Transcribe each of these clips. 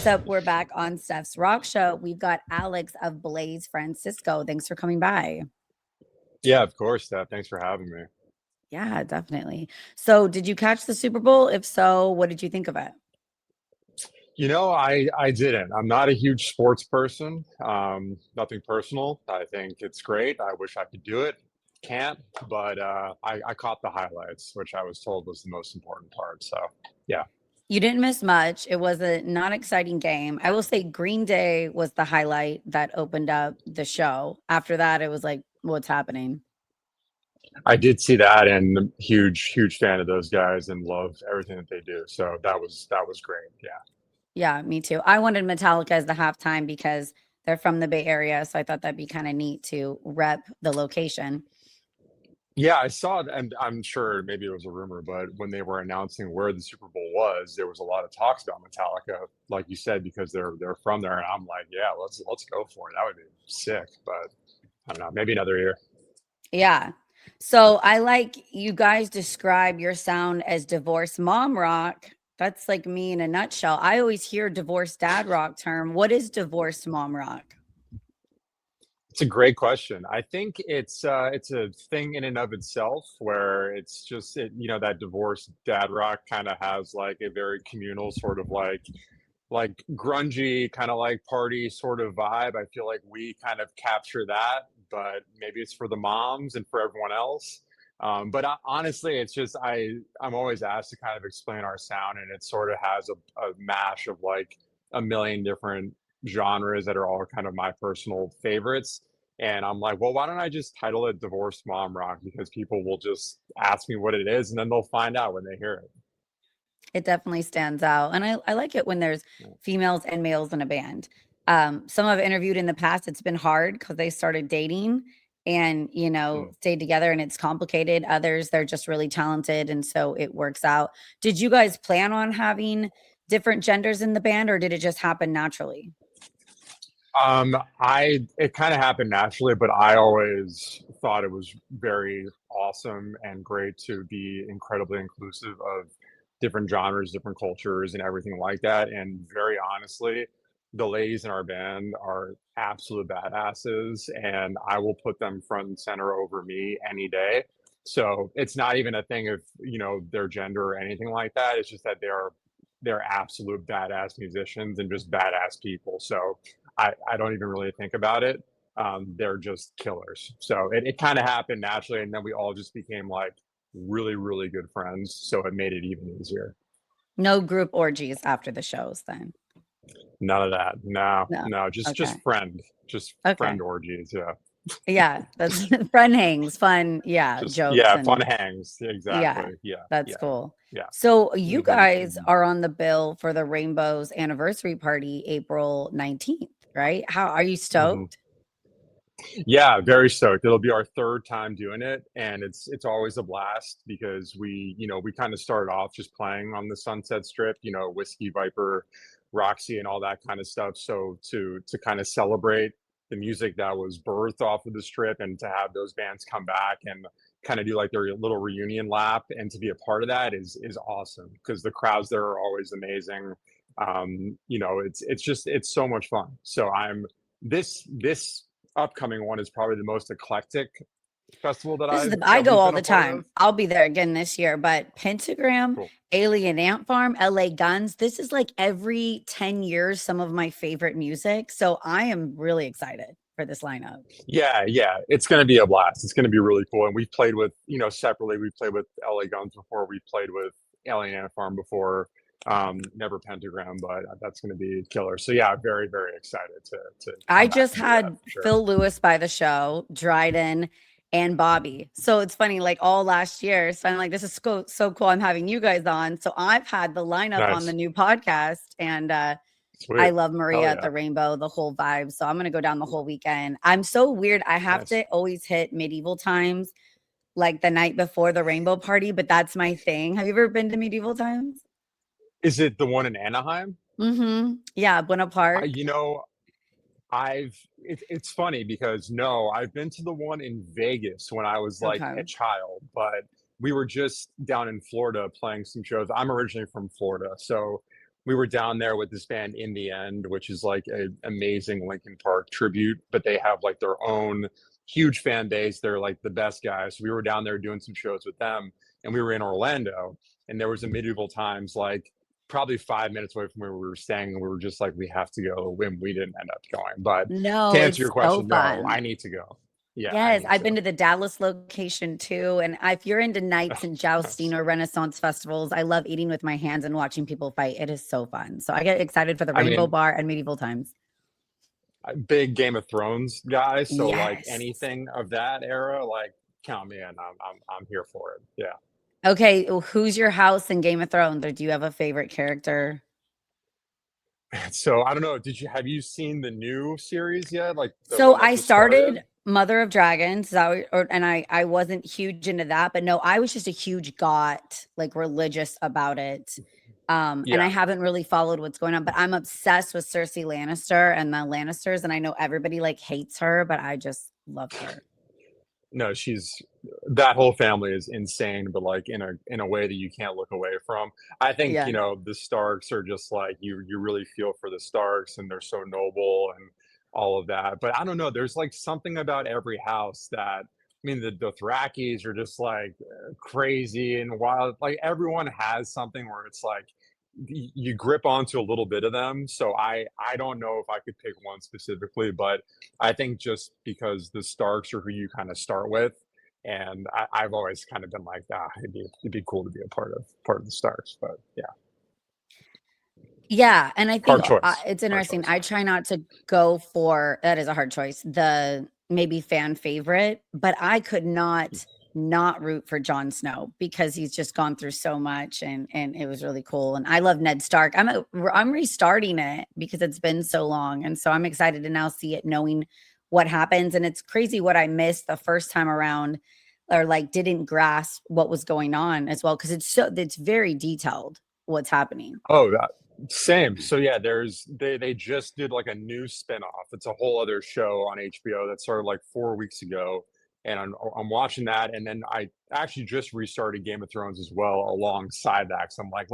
up? We're back on Steph's Rock Show. We've got Alex of Blaze Francisco. Thanks for coming by. Yeah, of course, Steph. Thanks for having me. Yeah, definitely. So, did you catch the Super Bowl? If so, what did you think of it? I didn't. I'm not a huge sports person. Nothing personal. I think it's great. I wish I could do it. Can't, but I caught the highlights, which I was told was the most important part. So, yeah. You didn't miss much. It was a not exciting game. I will say Green Day was the highlight that opened up the show. After that, it was like, what's happening? I did see that, and huge fan of those guys, and love everything that they do. So that was great. Yeah. Yeah, me too. I wanted Metallica as the halftime because they're from the Bay Area. So I thought that'd be kind of neat to rep the location. Yeah, I saw it, and I'm sure maybe it was a rumor, but when they were announcing where the Super Bowl was, there was a lot of talks about Metallica, like you said, because they're from there, and I'm like, yeah, let's go for it. That would be sick, but I don't know, maybe another year. Yeah. So I like you guys describe your sound as divorced mom rock. That's like me in a nutshell. I always hear divorced dad rock term. What is divorced mom rock? It's a great question. I think it's a thing in and of itself where it's just that divorced dad rock kind of has like a very communal sort of like grungy kind of like party sort of vibe. I feel like we kind of capture that, but maybe it's for the moms and for everyone else. But honestly, it's just I'm always asked to kind of explain our sound, and it sort of has a mash of like a million different genres that are all kind of my personal favorites. And I'm like, well, why don't I just title it Divorced Mom Rock? Because people will just ask me what it is, and then they'll find out when they hear it. It definitely stands out. And I like it when there's Yeah. females and males in a band. Some I've interviewed in the past, it's been hard because they started dating and, Mm. stayed together and it's complicated. Others, they're just really talented. And so it works out. Did you guys plan on having different genders in the band or did it just happen naturally? I it kind of happened naturally, but I always thought it was very awesome and great to be incredibly inclusive of different genres, different cultures, and everything like that. And very honestly, the ladies in our band are absolute badasses, and I will put them front and center over me any day. So it's not even a thing of their gender or anything like that. It's just that they're absolute badass musicians and just badass people. So I don't even really think about it. They're just killers. So it kind of happened naturally, and then we all just became like really good friends. So it made it even easier. No group orgies after the shows then. None of that. No, No. no, just Okay. just Okay. friend orgies. Yeah, Yeah. That's friend hangs, fun. Yeah. just Jokes yeah, and fun hangs. yeah, Exactly. Yeah, that's yeah, cool. yeah. So you hmm guys hmm are on the bill for the Rainbow's anniversary party, April 19th, right? How are you hmm stoked? Yeah, very stoked. It'll be our third time doing it, and it's always a blast because we kind of started off just playing on the Sunset Strip, Whiskey Viper, Roxy, and all that kind of stuff. So to kind of celebrate the music that was birthed off of the strip, and to have those bands come back and kind of do like their little reunion lap, and to be a part of that is awesome because the crowds there are always amazing. It's so much fun. So I'm this upcoming one is probably the most eclectic festival This is that I go we've all been a the part of. time. I'll be there again this year, but Pentagram, Cool. Alien Ant Farm, LA Guns, this is like every 10 years some of my favorite music. So I am really excited for this lineup. Yeah, it's going to be a blast. It's going to be really cool. And we've played with, separately, we've played with LA Guns before. We've played with Alien Ant Farm before. Never Pentagram, but that's going to be killer. So yeah, very excited to I come back just and do that had for sure. Phil Lewis by the show, Dryden, and Bobby. So it's funny, like all last year. So I'm like, this is so cool. I'm having you guys on. So I've had the lineup on the Nice. new podcast, and I Sweet. love Hell Maria at yeah. the Rainbow, the whole vibe. So I'm gonna go down the whole weekend. I'm so weird. I have Nice. to always hit medieval times, like the night before the Rainbow party, but that's my thing. Have you ever been to medieval times? Is it the one in Anaheim? Yeah, Buena I, Park. you know, it's funny because no, I've been to the one in Vegas when I was like Okay. a child, but we were just down in Florida playing some shows. I'm originally from Florida, so we were down there with this band In the End, which is like an amazing Linkin Park tribute, but they have like their own huge fan base. They're like the best guys. So we were down there doing some shows with them, and we were in Orlando, and there was a Medieval Times like probably 5 minutes away from where we were staying, and we were just like, we have to go, and we didn't end up going. But to No, answer it's your so question, no, fun. I need to go. Yeah, I Yes, need I've to. been to the Dallas location too. And if you're into knights and jousting or Renaissance festivals, I love eating with my hands and watching people fight. It is so fun. So I get excited for the I Rainbow mean, Bar and Medieval Times. big Game of Thrones guy, so like Yes. anything of that era, like count me in. I'm here for it. Yeah. Okay, who's your house in Game of Thrones, or do you have a favorite character? So I don't know. Have you seen the new series yet? Like the So one that I just started? started Mother of Dragons, and I wasn't huge into that, but no, I was just a huge got like religious about it. And I Yeah. haven't really followed what's going on, but I'm obsessed with Cersei Lannister and the Lannisters, and I know everybody like hates her, but I just love her. No, she's that whole family is insane, but like in a way that you can't look away from. I think, Yeah. the Starks are just like you really feel for the Starks and they're so noble and all of that. But I don't know, there's like something about every house that I mean the Dothrakis are just like crazy and wild. Like everyone has something where it's like you grip onto a little bit of them. So I don't know if I could pick one specifically, but I think just because the Starks are who you kind of start with, and I've always kind of been like, it'd be cool to be a part of the Starks. But yeah, Yeah, and I think, hard choice, it's hard interesting. choice. I try not to go for that is a hard choice, the maybe fan favorite, but I could not root for Jon Snow because he's just gone through so much and it was really cool, and I love Ned Stark. I'm restarting it because it's been so long, and so I'm excited to now see it knowing what happens, and it's crazy what I missed the first time around or, like, didn't grasp what was going on as well because it's very detailed what's happening. Oh, same. So yeah, they just did like a new spinoff. It's a whole other show on HBO that started like 4 weeks ago, and I'm watching that, and then I actually just restarted Game of Thrones as well alongside that. So I'm like,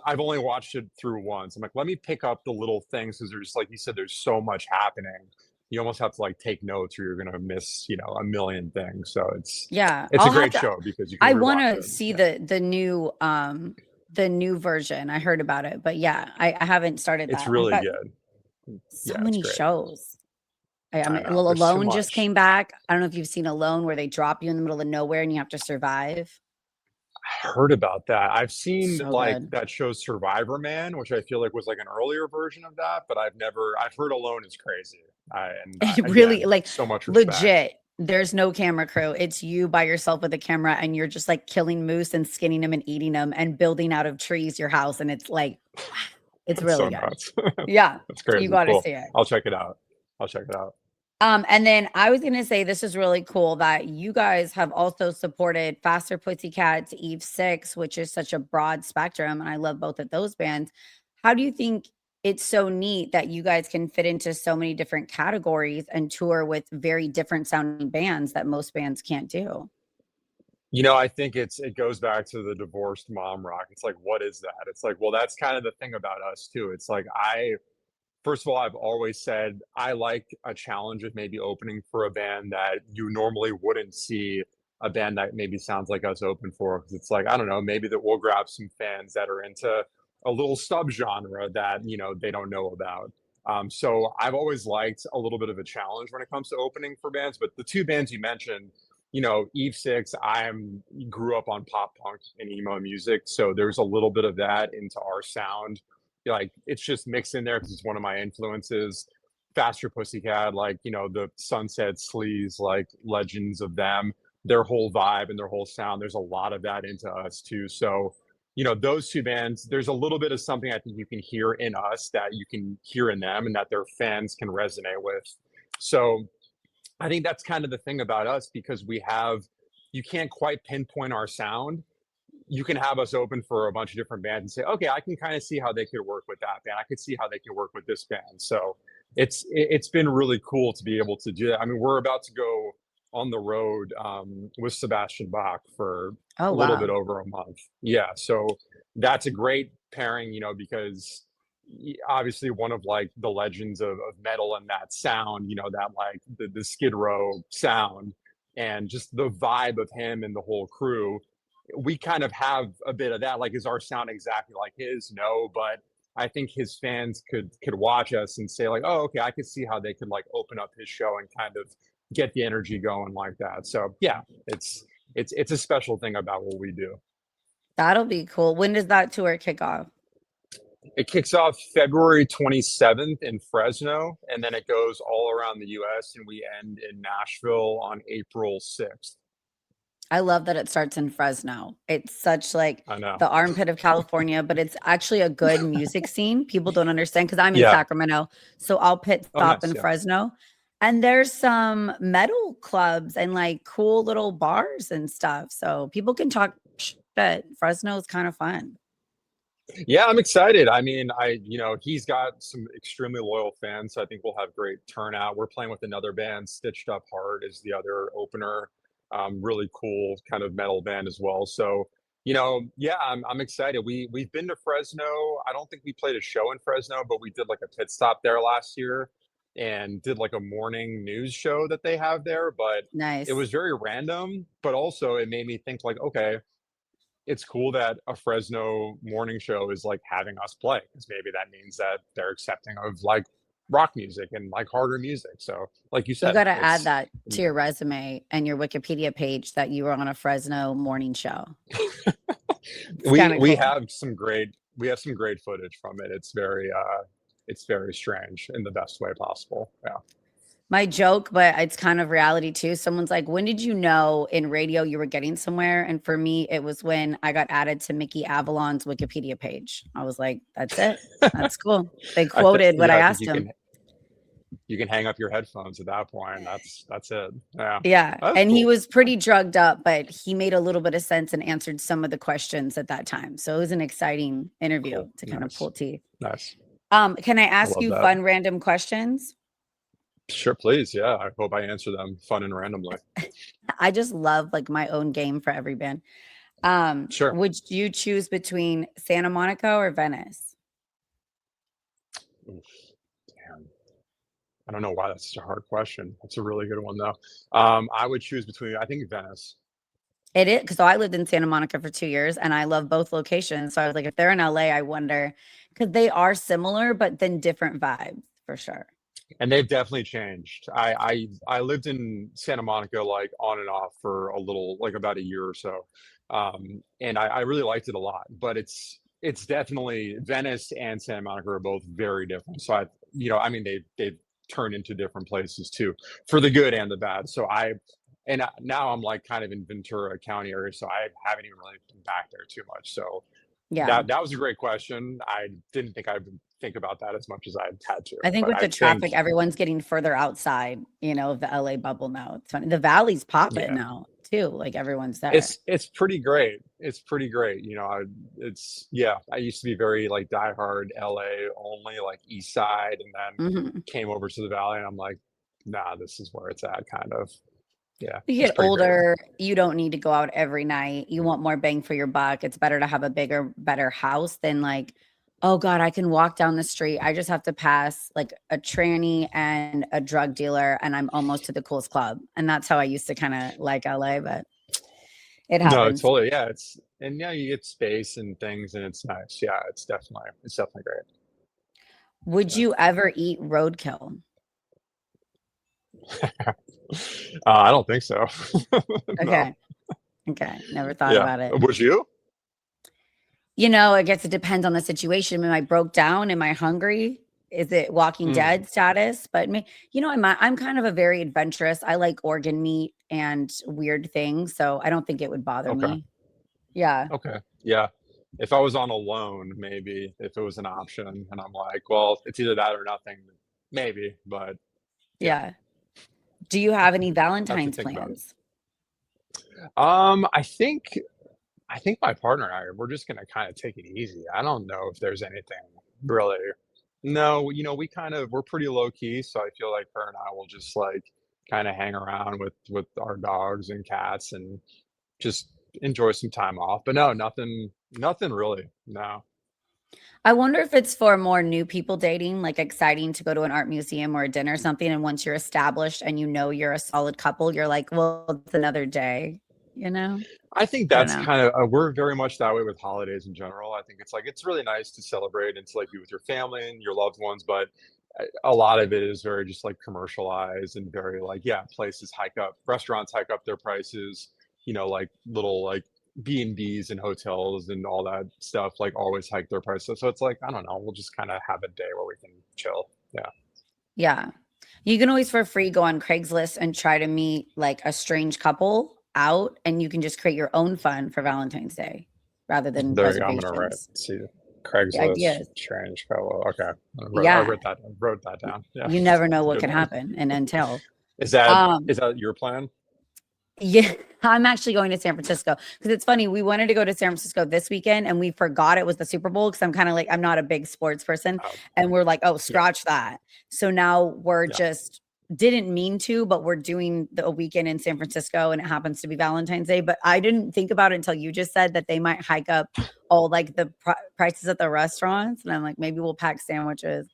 I've only watched it through once. I'm like, let me pick up the little things because there's like you said, there's so much happening. You almost have to like take notes or you're gonna miss, a million things. So it's Yeah, it's a I'll have great to show because you can I rewatch wanna it. see Yeah. the new version. I heard about it, but yeah, I haven't started It's that. I've really got good. so Yeah, it's many great. shows. I I mean, know. well, There's too Alone just much. came back. I don't know if you've seen Alone where they drop you in the middle of nowhere and you have to survive. I heard about that. I've seen So like good. that show Survivor Man, which I feel like was like an earlier version of that, but I've heard Alone is crazy. It really Again, like, so much respect. legit, there's no camera crew. It's you by yourself with a camera, and you're just, like, killing moose and skinning them and eating them and building out of trees your house, and it's like, wow, it's That's so really good. nuts. Yeah, That's you crazy. gotta Cool. see it. I'll check it out. I'll check it out. And then I was gonna say this is really cool that you guys have also supported Faster Pussycat to Eve 6, which is such a broad spectrum, and I love both of those bands. How do you think it's so neat that you guys can fit into so many different categories and tour with very different sounding bands that most bands can't do? I think it goes back to the divorced mom rock. It's like, what is that? It's like, well, that's kind of the thing about us too. It's like first of all, I've always said I like a challenge of maybe opening for a band that you normally wouldn't see a band that maybe sounds like us open for. Because it's like, I don't know, maybe that we'll grab some fans that are into a little subgenre that, they don't know about. So I've always liked a little bit of a challenge when it comes to opening for bands. But the two bands you mentioned, Eve Six, grew up on pop punk and emo music. So there's a little bit of that into our sound, like it's just mixed in there because it's one of my influences. Faster Pussycat, like the Sunset Sleaze, like legends of them, their whole vibe and their whole sound. There's a lot of that into us too. So, those two bands, there's a little bit of something I think you can hear in us that you can hear in them and that their fans can resonate with. So I think that's kind of the thing about us because you can't quite pinpoint our sound. You can have us open for a bunch of different bands and say, okay, I can kind of see how they could work with that band. I could see how they can work with this band. So it's been really cool to be able to do that. I mean, we're about to go on the road with Sebastian Bach for Oh, a little bit wow. over a month. Yeah, so that's a great pairing, because obviously one of like the legends of metal and that sound, that like the Skid Row sound and just the vibe of him and the whole crew. We kind of have a bit of that. Like, is our sound exactly like his? No, but I think his fans could watch us and say like, oh, okay, I could see how they could like open up his show and kind of get the energy going like that. So yeah, it's a special thing about what we do. That'll be cool. When does that tour kick off? It kicks off February 27th in Fresno, and then it goes all around the US, and we end in Nashville on April 6th. I love that it starts in Fresno. It's such like I know. the armpit of California, but it's actually a good music scene. People don't understand because I'm in Yeah. Sacramento. So I'll pit Oh, stop nice. in Yeah. Fresno. And there's some metal clubs and like cool little bars and stuff. So people can talk shit. Fresno is kind of fun. Yeah, I'm excited. I mean, he's got some extremely loyal fans, so I think we'll have great turnout. We're playing with another band, Stitched Up Hard is the other opener. Really cool kind of metal band as well. So, yeah, I'm excited. We've been to Fresno. I don't think we played a show in Fresno, but we did like a pit stop there last year and did like a morning news show that they have there. But it Nice. was very random, but also it made me think like, okay, it's cool that a Fresno morning show is like having us play because maybe that means that they're accepting of like rock music and like harder music. So, like you You said, got to add it's that to your resume and your Wikipedia page that you were on a Fresno morning show. It's we kind of we cool. have some great footage from it. It's very strange in the best way possible. Yeah. My joke, but it's kind of reality too. Someone's like, when did you know in radio you were getting somewhere? And for me, it was when I got added to Mickey Avalon's Wikipedia page. I was like, that's it. That's cool. They quoted what I I think asked him. you can hang up your headphones at that point. That's it. Yeah. Yeah. That's And he cool. was pretty drugged up, but he made a little bit of sense and answered some of the questions at that time. So it was an exciting interview Cool. to kind of Nice. pull teeth. Nice. Can I I ask love you that. fun random questions? Sure, please. Yeah. I hope I answer them fun and randomly. I just love like my own game for every band. Sure. Would you choose between Santa Monica or Venice? Oof, damn. I don't know why that's such a hard question. That's a really good one though. I would choose between I think Venice. It is because I lived in Santa Monica for 2 years and I love both locations. So I was like, if they're in LA, I wonder because they are similar, but then different vibes for sure. And they've definitely changed. I lived in Santa Monica like on and off for a little like about a year or so. And I really liked it a lot, but it's definitely Venice and Santa Monica are both very different. So I mean they've turned into different places too, for the good and the bad. Now I'm like kind of in Ventura County area, so I haven't even really been back there too much. So Yeah. that was a great question. I didn't think I would think about that as much as I had to, I think but with I the think traffic, everyone's getting further outside, of the LA bubble now. It's funny. The valley's popping yeah, now too. Like everyone's there. it's pretty great. It's pretty great. Yeah. I used to be very like diehard LA only, like East Side, and then Mhm. came over to the Valley, and I'm like, nah, this is where it's at, kind of. Yeah, You it's get pretty great. older, you don't need to go out every night. You want more bang for your buck. It's better to have a bigger, better house than like, oh God, I can walk down the street. I just have to pass like a tranny and a drug dealer, and I'm almost to the coolest club. And that's how I used to kind of like LA, but it No, happens. totally. Yeah, yeah, you get space and things, and it's nice. Yeah, it's definitely great. Would Yeah. you ever eat roadkill? I don't think so. No. Okay. Okay. Never thought Yeah. about it. Would you? I guess it depends on the situation. Am I broke down? Am I hungry? Is it Walking Mm, Dead status? But I'm kind of a very adventurous. I like organ meat and weird things, so I don't think it would bother okay. me. Yeah, Okay. Yeah. If I was on a loan, maybe if it was an option, and I'm like, well, it's either that or nothing, maybe. But yeah, yeah. Do you have any I have to Valentine's think about it. plans? I think my partner and I, we're just gonna kind of take it easy. I don't know if there's anything really. No, we're pretty low key, so I feel like her and I will just like kind of hang around with our dogs and cats and just enjoy some time off. But no, nothing really. No. I wonder if it's for more new people dating, like exciting to go to an art museum or a dinner or something. And once you're established and you know you're a solid couple, you're like, well, it's another day, you know? I think I don't that's know. kind of we're very much that way with holidays in general. I think it's like it's really nice to celebrate and to like be with your family and your loved ones, but a lot of it is very just like commercialized and very like yeah, places hike up, restaurants hike up their prices, like little like B&Bs and hotels and all that stuff like always hike their prices. So it's like I don't know, we'll just kind of have a day where we can chill. Yeah. Yeah. You can always for free go on Craigslist and try to meet like a strange couple out, and you can just create your own fun for Valentine's Day rather than There you go. I'm gonna write reservations. see The Craigslist ideas. strange fellow. Okay. Yeah. I wrote that down. Yeah. You never know It's a what good can one. happen and entail. Is that Um, is that your plan? Yeah, I'm actually going to San Francisco because it's funny. We wanted to go to San Francisco this weekend and we forgot it was the Super Bowl because I'm kind of like, I'm not a big sports person. Oh, And we're like, oh, yeah, scratch that. So now we're yeah. just didn't mean to, but we're doing a weekend in San Francisco and it happens to be Valentine's Day. But I didn't think about it until you just said that they might hike up all like the prices at the restaurants. And I'm like, maybe we'll pack sandwiches.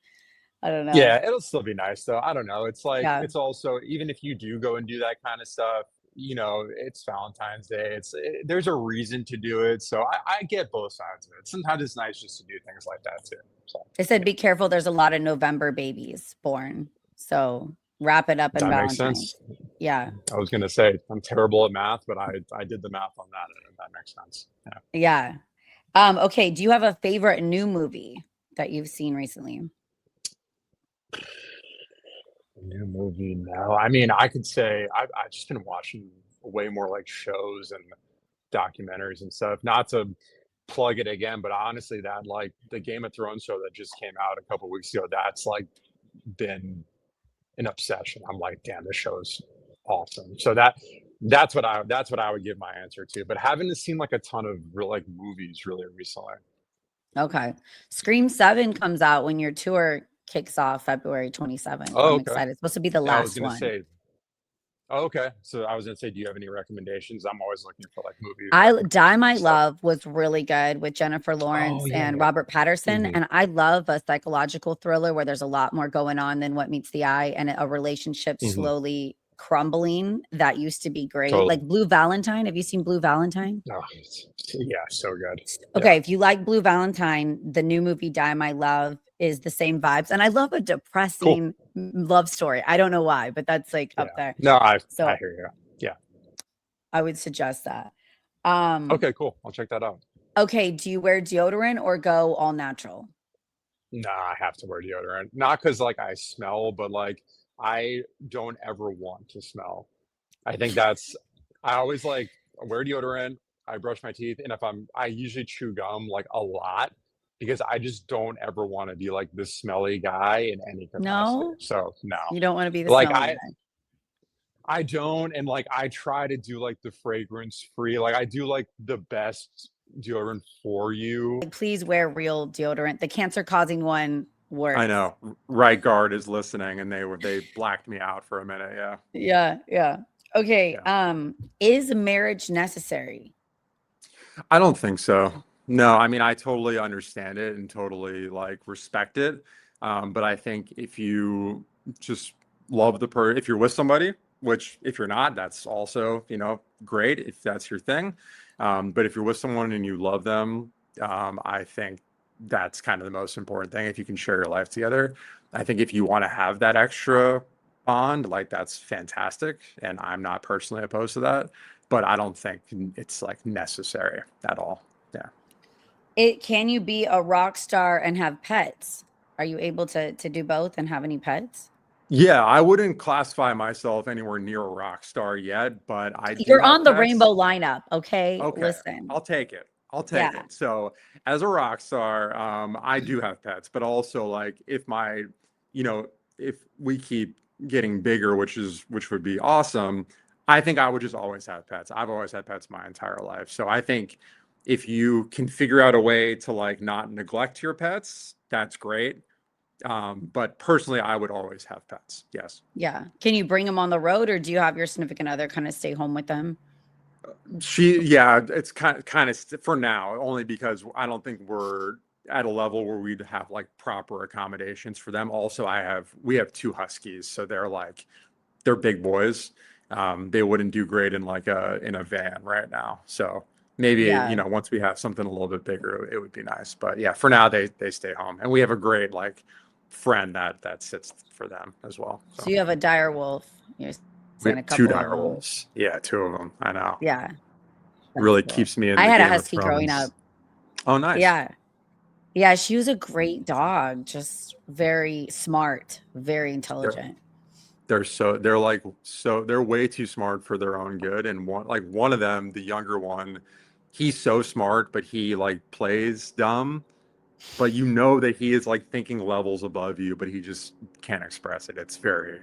I don't know. Yeah, it'll still be nice though. I don't know. It's like Yeah. it's also even if you do go and do that kind of stuff, it's Valentine's Day. There's a reason to do it. So I get both sides of it. Sometimes it's nice just to do things like that too. So They said, yeah, be careful. There's a lot of November babies born. So wrap it up in that makes Valentine's. sense. Yeah. I was gonna say I'm terrible at math, but I did the math on that and that makes sense. Yeah. Yeah. Okay. Do you have a favorite new movie that you've seen recently? New movie, no. I mean, I could say I've just been watching way more like shows and documentaries and stuff. Not to plug it again, but honestly, that like the Game of Thrones show that just came out a couple weeks ago, that's like been an obsession. I'm like, damn, this show is awesome. So that's what I would give my answer to. But haven't seen like a ton of real like movies really recently. Okay. Scream 7 comes out when your tour kicks off February 27th. Oh, I'm okay. excited. It's supposed to be the Yeah, I was last gonna one. say, oh, okay. So I was gonna say, do you have any recommendations? I'm always looking for like movie Die My stuff. Love was really good with Jennifer Oh Lawrence yeah, and yeah. Robert Patterson. Mhm. And I love a psychological thriller where there's a lot more going on than what meets the eye and a relationship Mhm. slowly crumbling that used to be great. Like Totally. Blue Valentine. Have you seen Blue Valentine? Oh, yeah, so good. Yeah. Okay, if you like Blue Valentine, the new movie Die My Love is the same vibes. And I love a Cool. depressing love story. I don't know why, but that's like up Yeah. there. No, I So hear you. Yeah. I would suggest that. Um, Okay, cool. I'll check that out. okay, do you wear deodorant or go all natural? Nah, I have to wear deodorant. Not because like I smell, but like I don't ever want to smell. I think that's I always like wear deodorant, I brush my teeth, and if I usually chew gum like a lot because I just don't ever want to be like this smelly guy in any capacity. No? So no. You don't want to be the Like smelly I guy. I don't, and, like, I try to do, like, the fragrance-free like, I do, like, the best deodorant for you. Like, please wear real deodorant. The cancer causing one I works. know. Right guard is listening, and they blacked me out for a minute. Yeah, Yeah, yeah. Okay, yeah. is marriage necessary? I don't think so. No, I mean I totally understand it and totally like respect it. But I think if you just love if you're with somebody, which if you're not, that's also great if that's your thing. But if you're with someone and you love them, I think that's kind of the most important thing. If you can share your life together, I think if you want to have that extra bond, like that's fantastic, and I'm not personally opposed to that, but I don't think it's like necessary at all. Yeah. Can you be a rock star and have pets? Are you able to do both and have any pets? Yeah, I wouldn't classify myself anywhere near a rock star yet, but I do You're have on the pets. rainbow lineup, okay? Okay, Listen. I'll take it. I'll take Yeah. it. So, as a rock star, I do have pets, but also like you know, if we keep getting bigger, which would be awesome, I think I would just always have pets. I've always had pets my entire life. So I think if you can figure out a way to like not neglect your pets, that's great. But personally, I would always have pets. Yes. Yeah. Can you bring them on the road or do you have your significant other kind of stay home with them? Yeah, it's kind of for now, only because I don't think we're at a level where we'd have like proper accommodations for them. Also, we have 2 Huskies, so they're big boys. They wouldn't do great in like in a van right now. So maybe, Yeah. once we have something a little bit bigger, it would be nice. But yeah, for now they stay home, and we have a great like friend that sits for them as well. So So you have a dire wolf. You're we saying a have 2 couple of dire them. wolves. Yeah, 2 of them. I know. Yeah, that's Really cool. keeps me in I the had a Game of husky growing Thrones. up. Oh, nice. Yeah. Yeah, she was a great dog, just very smart, very They're intelligent. they're way too smart for their own good. And one of them, the younger one, he's so smart, but he like plays dumb. But that he is like thinking levels above you, but he just can't express it. It's very,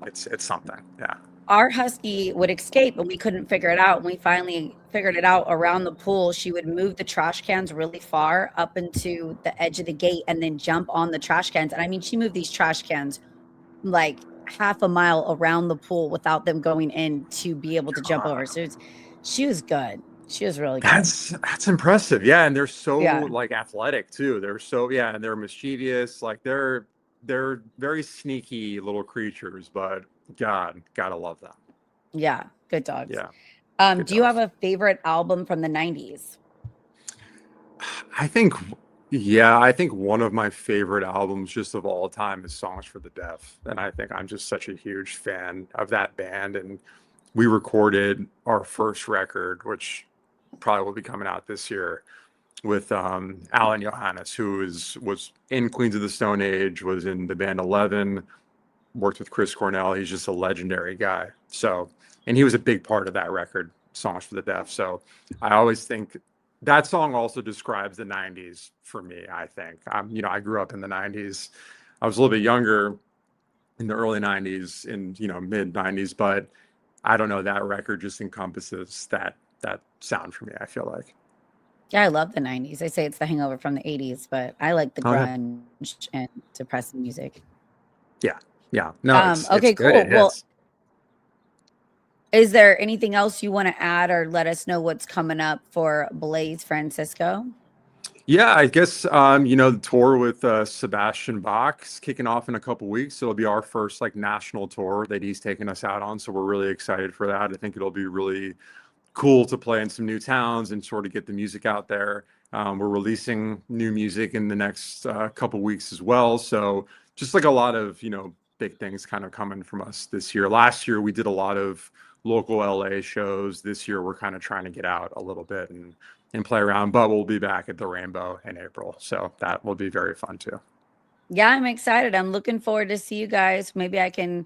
it's something. Yeah. Our husky would escape and we couldn't figure it out. And we finally figured it out around the pool. She would move the trash cans really far up into the edge of the gate and then jump on the trash cans. And I mean, she moved these trash cans like half a mile around the pool without them going in to be able to jump over. So she was good. She was really good. That's impressive. Yeah, and they're so Yeah. like athletic too. And they're mischievous. Like they're very sneaky little creatures, but God, gotta love them. Yeah. Good dogs. Yeah. Good Do you have dogs. a favorite album from the 90s? I think, I think one of my favorite albums just of all time is Songs for the Deaf. And I think I'm just such a huge fan of that band. And we recorded our first record, which probably will be coming out this year, with Alan Johannes, who was in Queens of the Stone Age, was in the band 11, worked with Chris Cornell. He's just a legendary guy. So, and he was a big part of that record, Songs for the Deaf. So I always think that song also describes the 90s for me, I think. I grew up in the 90s. I was a little bit younger in the early 90s, in, mid 90s, but I don't know, that record just encompasses that sound for me, I feel like. Yeah, I love the 90s. I say it's the hangover from the 80s, but I like the Oh, yeah. grunge and depressing music. Yeah. Yeah. No, it's Okay, good. cool. It Well, hits. is there anything else you want to add or let us know what's coming up for Blaze Francisco? Yeah, I guess the tour with Sebastian Bach is kicking off in a couple weeks. It'll be our first like national tour that he's taking us out on, so we're really excited for that. I think it'll be really cool to play in some new towns and sort of get the music out there. We're releasing new music in the next couple weeks as well, so just like a lot of big things kind of coming from us this year. Last year we did a lot of local LA shows. This year we're kind of trying to get out a little bit and play around, but we'll be back at the Rainbow in April. So that will be very fun too. Yeah, I'm excited. I'm looking forward to see you guys. Maybe I can